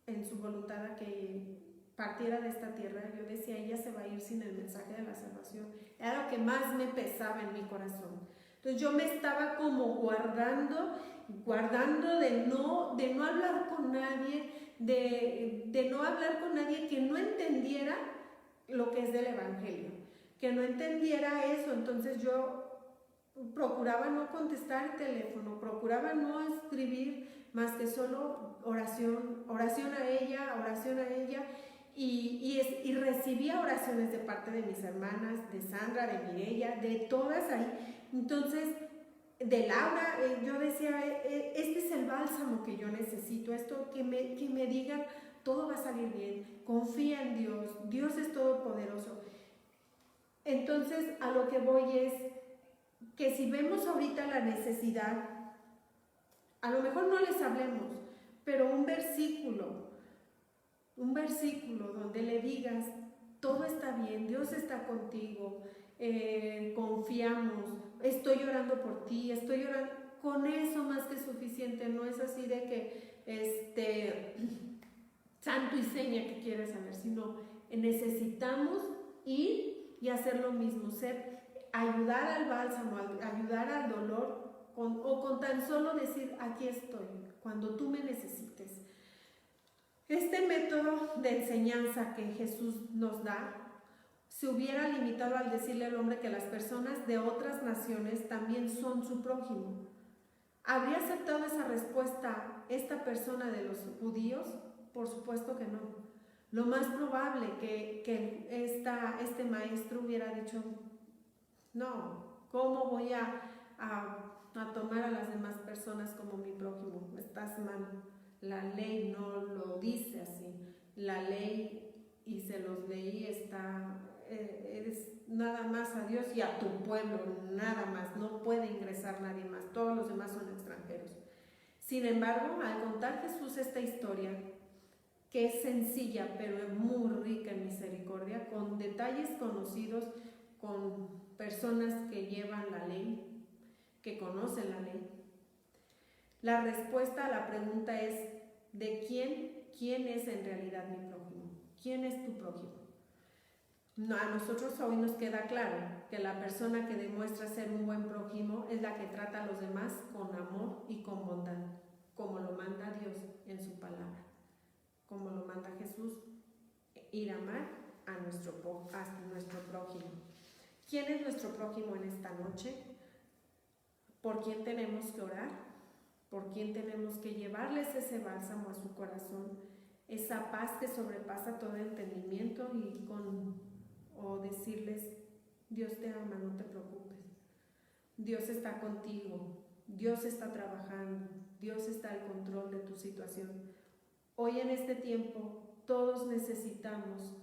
en su voluntad a que partiera de esta tierra, yo decía, ella se va a ir sin el mensaje de la salvación. Era lo que más me pesaba en mi corazón. Entonces yo me estaba como guardando de no hablar con nadie, de no hablar con nadie que no entendiera lo que es del Evangelio, que no entendiera eso. Entonces yo procuraba no contestar el teléfono, procuraba no escribir más que solo oración a ella, y recibía oraciones de parte de mis hermanas, de Sandra, de Mireya, de todas ahí. Entonces, de Laura, yo decía, este es el bálsamo que yo necesito, esto que me digan, todo va a salir bien, confía en Dios, Dios es todopoderoso. Entonces, a lo que voy es que si vemos ahorita la necesidad, a lo mejor no les hablemos, pero un versículo donde le digas, todo está bien, Dios está contigo, confiamos, estoy orando por ti, estoy orando, con eso más que suficiente. No es así de que santo y seña que quieres saber, sino necesitamos ir y hacer lo mismo, ayudar al bálsamo, ayudar al dolor, o con tan solo decir, aquí estoy, cuando tú me necesites. Este método de enseñanza que Jesús nos da se hubiera limitado al decirle al hombre que las personas de otras naciones también son su prójimo. ¿Habría aceptado esa respuesta esta persona de los judíos? Por supuesto que no. Lo más probable que este maestro hubiera dicho, no, ¿cómo voy a tomar a las demás personas como mi prójimo? Estás mal. La ley no lo dice así. La ley, y se los leí, eres nada más a Dios y a tu pueblo, nada más. No puede ingresar nadie más. Todos los demás son extranjeros. Sin embargo, al contar Jesús esta historia, que es sencilla pero muy rica en misericordia, con detalles conocidos, con personas que llevan la ley, que conocen la ley, la respuesta a la pregunta es, ¿de quién es en realidad mi prójimo? ¿Quién es tu prójimo? No, a nosotros hoy nos queda claro que la persona que demuestra ser un buen prójimo es la que trata a los demás con amor y con bondad, como lo manda Dios en su palabra, como lo manda Jesús, ir a amar a nuestro prójimo. ¿Quién es nuestro prójimo en esta noche? ¿Por quién tenemos que orar? ¿Por quién tenemos que llevarles ese bálsamo a su corazón? Esa paz que sobrepasa todo entendimiento, o decirles, Dios te ama, no te preocupes. Dios está contigo, Dios está trabajando, Dios está al control de tu situación. Hoy en este tiempo todos necesitamos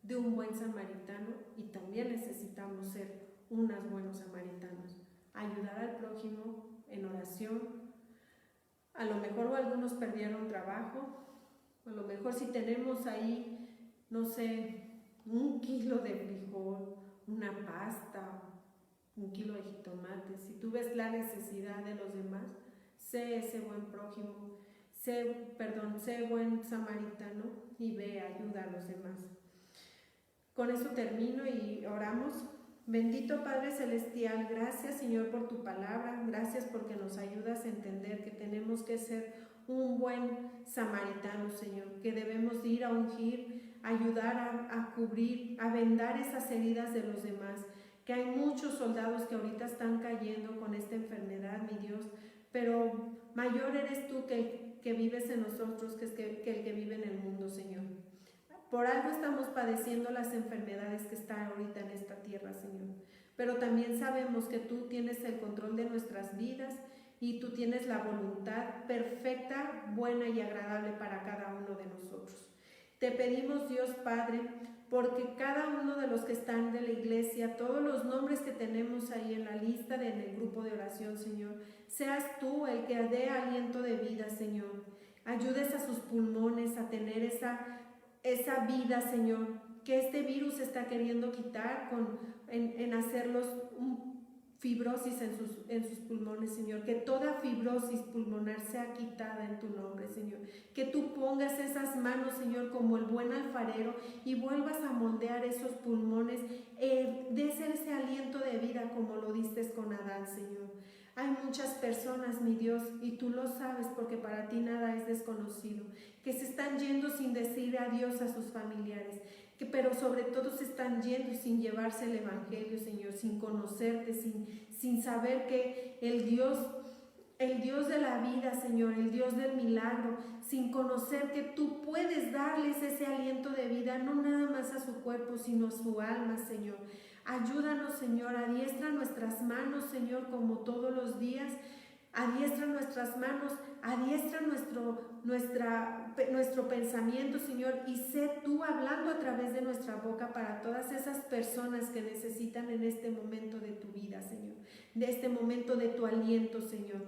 de un buen samaritano, y también necesitamos ser unos buenos samaritanos. Ayudar al prójimo en oración. A lo mejor algunos perdieron trabajo, a lo mejor si tenemos ahí, no sé, 1 kilo de frijol, una pasta, 1 kilo de jitomate, si tú ves la necesidad de los demás, sé ese buen prójimo, sé buen samaritano y ve, ayuda a los demás. Con eso termino y oramos. Bendito Padre Celestial, gracias Señor por tu palabra, gracias porque nos ayudas a entender que tenemos que ser un buen samaritano, Señor, que debemos de ir a ungir, ayudar a cubrir, a vendar esas heridas de los demás, que hay muchos soldados que ahorita están cayendo con esta enfermedad, mi Dios, pero mayor eres tú que vives en nosotros que el que vive en el mundo, Señor. Por algo estamos padeciendo las enfermedades que están ahorita en esta tierra, Señor. Pero también sabemos que tú tienes el control de nuestras vidas y tú tienes la voluntad perfecta, buena y agradable para cada uno de nosotros. Te pedimos, Dios Padre, porque cada uno de los que están de la iglesia, todos los nombres que tenemos ahí en la lista, en el grupo de oración, Señor, seas tú el que dé aliento de vida, Señor. Ayudes a sus pulmones a tener esa vida, Señor, que este virus está queriendo quitar en hacerlos fibrosis en sus pulmones, Señor. Que toda fibrosis pulmonar sea quitada en tu nombre, Señor. Que tú pongas esas manos, Señor, como el buen alfarero y vuelvas a moldear esos pulmones. Des ese aliento de vida como lo diste con Adán, Señor. Hay muchas personas, mi Dios, y tú lo sabes porque para ti nada es desconocido, que se están yendo sin decir adiós a sus familiares, pero sobre todo se están yendo sin llevarse el evangelio, Señor, sin conocerte, sin saber que el Dios de la vida, Señor, el Dios del milagro, sin conocer que tú puedes darles ese aliento de vida, no nada más a su cuerpo, sino a su alma, Señor. Ayúdanos, Señor, adiestra nuestras manos, Señor, como todos los días. Adiestra nuestras manos, adiestra nuestro pensamiento, Señor, y sé tú hablando a través de nuestra boca para todas esas personas que necesitan en este momento de tu vida, Señor, de este momento de tu aliento, Señor.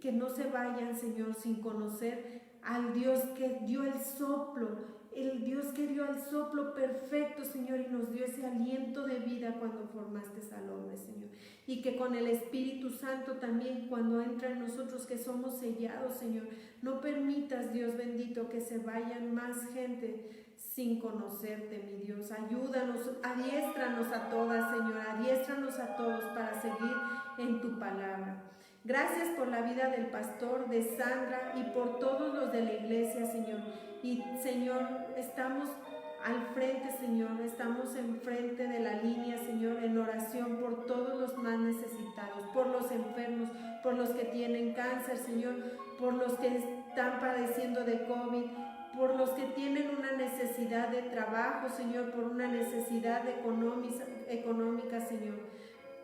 Que no se vayan, Señor, sin conocer al Dios que dio el soplo, el Dios que dio el soplo perfecto, Señor, y nos dio ese aliento de vida cuando formaste al hombre, Señor. Y que con el Espíritu Santo también, cuando entra en nosotros, que somos sellados, Señor, no permitas, Dios bendito, que se vayan más gente sin conocerte, mi Dios. Ayúdanos, adiéstranos a todas, Señor, adiéstranos a todos para seguir en tu palabra. Gracias por la vida del pastor, de Sandra y por todos los de la iglesia, Señor. Y, Señor, estamos al frente, Señor, estamos enfrente de la línea, Señor, en oración por todos los más necesitados, por los enfermos, por los que tienen cáncer, Señor, por los que están padeciendo de COVID, por los que tienen una necesidad de trabajo, Señor, por una necesidad económica, Señor.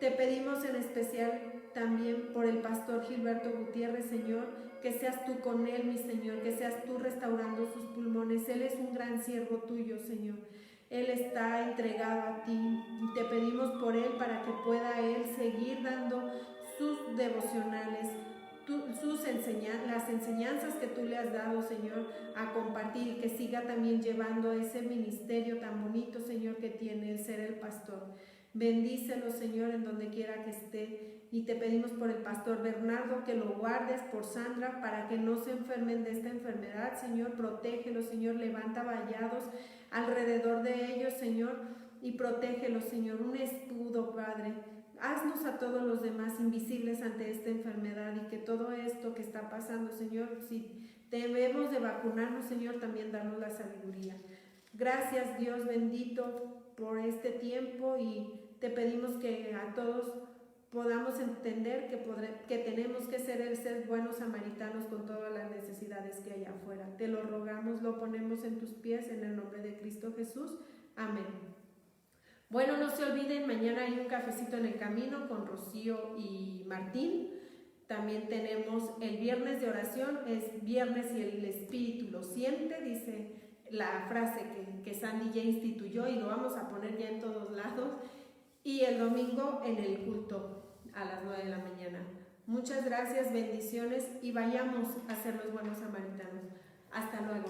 Te pedimos en especial también por el pastor Gilberto Gutiérrez, Señor, que seas tú con él, mi Señor, que seas tú restaurando sus pulmones. Él es un gran siervo tuyo, Señor. Él está entregado a ti y te pedimos por él para que pueda él seguir dando sus devocionales, las enseñanzas que tú le has dado, Señor, a compartir, que siga también llevando ese ministerio tan bonito, Señor, que tiene el ser el pastor. Bendícelo, Señor, en donde quiera que esté. Y te pedimos por el pastor Bernardo que lo guardes, por Sandra, para que no se enfermen de esta enfermedad, Señor. Protégelos, Señor. Levanta vallados alrededor de ellos, Señor, y protégelos, Señor. Un escudo, Padre. Haznos a todos los demás invisibles ante esta enfermedad y que todo esto que está pasando, Señor, si debemos de vacunarnos, Señor, también darnos la sabiduría. Gracias, Dios bendito, por este tiempo y te pedimos que a todos podamos entender que tenemos que ser buenos samaritanos con todas las necesidades que hay afuera. Te lo rogamos, lo ponemos en tus pies en el nombre de Cristo Jesús. Amén. Bueno, no se olviden, mañana hay un cafecito en el camino con Rocío y Martín. También tenemos el viernes de oración, es viernes y el Espíritu lo siente, dice la frase que Sandy ya instituyó y lo vamos a poner ya en todos lados. Y el domingo en el culto a las 9 de la mañana. Muchas gracias, bendiciones y vayamos a ser los buenos samaritanos. Hasta luego.